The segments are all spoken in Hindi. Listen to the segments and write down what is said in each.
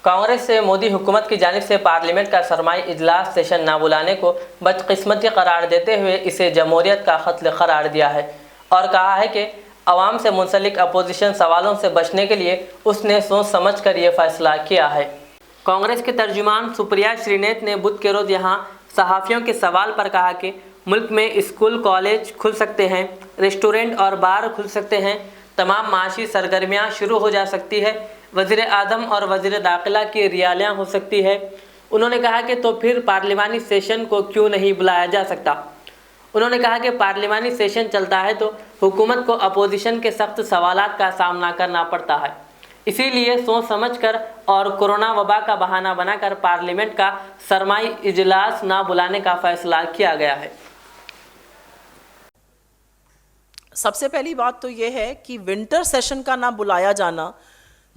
कांग्रेस से मोदी हुकूमत की जानिब से पार्लियामेंट का सरमाई इजलास सेशन न बुलाने को बदकिस्मती करार देते हुए इसे जमहूरियत का कत्ल करार दिया है और कहा है कि अवाम से मुंसलिक अपोजिशन सवालों से बचने के लिए उसने सोच समझ कर ये फैसला किया है। कांग्रेस के तर्जुमान सुप्रिया श्रीनेत ने बुध के रोज़ यहाँ सहाफ़ियों के सवाल पर कहा कि मुल्क में स्कूल कॉलेज खुल सकते हैं, रेस्टोरेंट और बार खुल सकते हैं, तमाम माशी सरगर्मियाँ शुरू हो जा सकती है, वज़ीर आज़म और वज़ीर दाखिला की रियालियाँ हो सकती है। उन्होंने कहा कि तो फिर पार्लिमानी सेशन को क्यों नहीं बुलाया जा सकता। उन्होंने कहा कि पार्लिमानी सेशन चलता है तो हुकूमत को अपोजिशन के सख्त सवालात का सामना करना पड़ता है, इसीलिए सोच समझकर और कोरोना वबा का बहाना बनाकर पार्लियामेंट का सरमाई इजलास ना बुलाने का फैसला किया गया है। सबसे पहली बात तो यह है कि विंटर सेशन का ना बुलाया जाना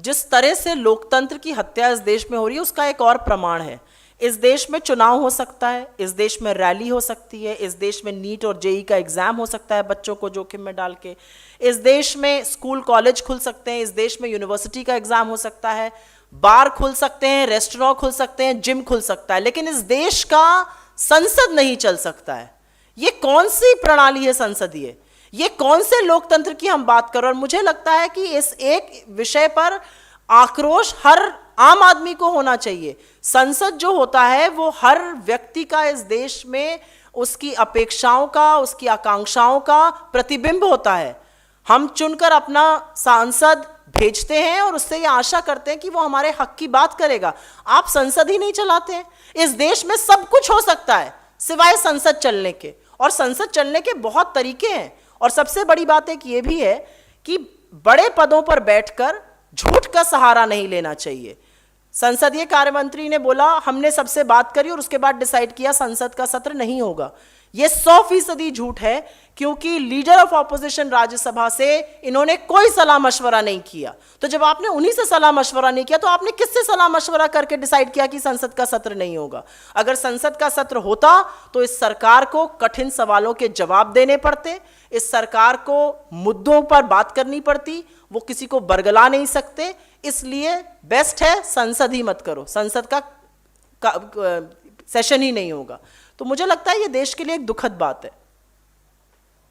जिस तरह से लोकतंत्र की हत्या इस देश में हो रही है उसका एक और प्रमाण है। इस देश में चुनाव हो सकता है, इस देश में रैली हो सकती है, इस देश में नीट और जेई का एग्जाम हो सकता है बच्चों को जोखिम में डाल के, इस देश में स्कूल कॉलेज खुल सकते हैं, इस देश में यूनिवर्सिटी का एग्जाम हो सकता है, बार खुल सकते हैं, रेस्टोरेंट खुल सकते हैं, जिम खुल सकता है, लेकिन इस देश का संसद नहीं चल सकता है। ये कौन सी प्रणाली है संसदीय? ये कौन से लोकतंत्र की हम बात कर रहे हैं? और मुझे लगता है कि इस एक विषय पर आक्रोश हर आम आदमी को होना चाहिए। संसद जो होता है वो हर व्यक्ति का इस देश में उसकी अपेक्षाओं का, उसकी आकांक्षाओं का प्रतिबिंब होता है। हम चुनकर अपना सांसद भेजते हैं और उससे ये आशा करते हैं कि वो हमारे हक की बात करेगा। आप संसद ही नहीं चलाते हैं। इस देश में सब कुछ हो सकता है सिवाय संसद चलने के, और संसद चलने के बहुत तरीके हैं। और सबसे बड़ी बात एक ये भी है कि बड़े पदों पर बैठकर झूठ का सहारा नहीं लेना चाहिए। संसदीय कार्य मंत्री ने बोला हमने सबसे बात करी और उसके बाद डिसाइड किया संसद का सत्र नहीं होगा। यह 100% झूठ है, क्योंकि लीडर ऑफ ऑपोजिशन राज्यसभा से इन्होंने कोई सलाह मशवरा नहीं किया। तो जब आपने उन्हीं से सलाह मशवरा नहीं किया तो आपने किससे सलाह मशवरा करके डिसाइड किया कि संसद का सत्र नहीं होगा? अगर संसद का सत्र होता तो इस सरकार को कठिन सवालों के जवाब देने पड़ते, इस सरकार को मुद्दों पर बात करनी पड़ती, वो किसी को बरगला नहीं सकते। इसलिए बेस्ट है संसद ही मत करो, संसद का सेशन ही नहीं होगा। तो मुझे लगता है ये देश के लिए एक दुखद बात है।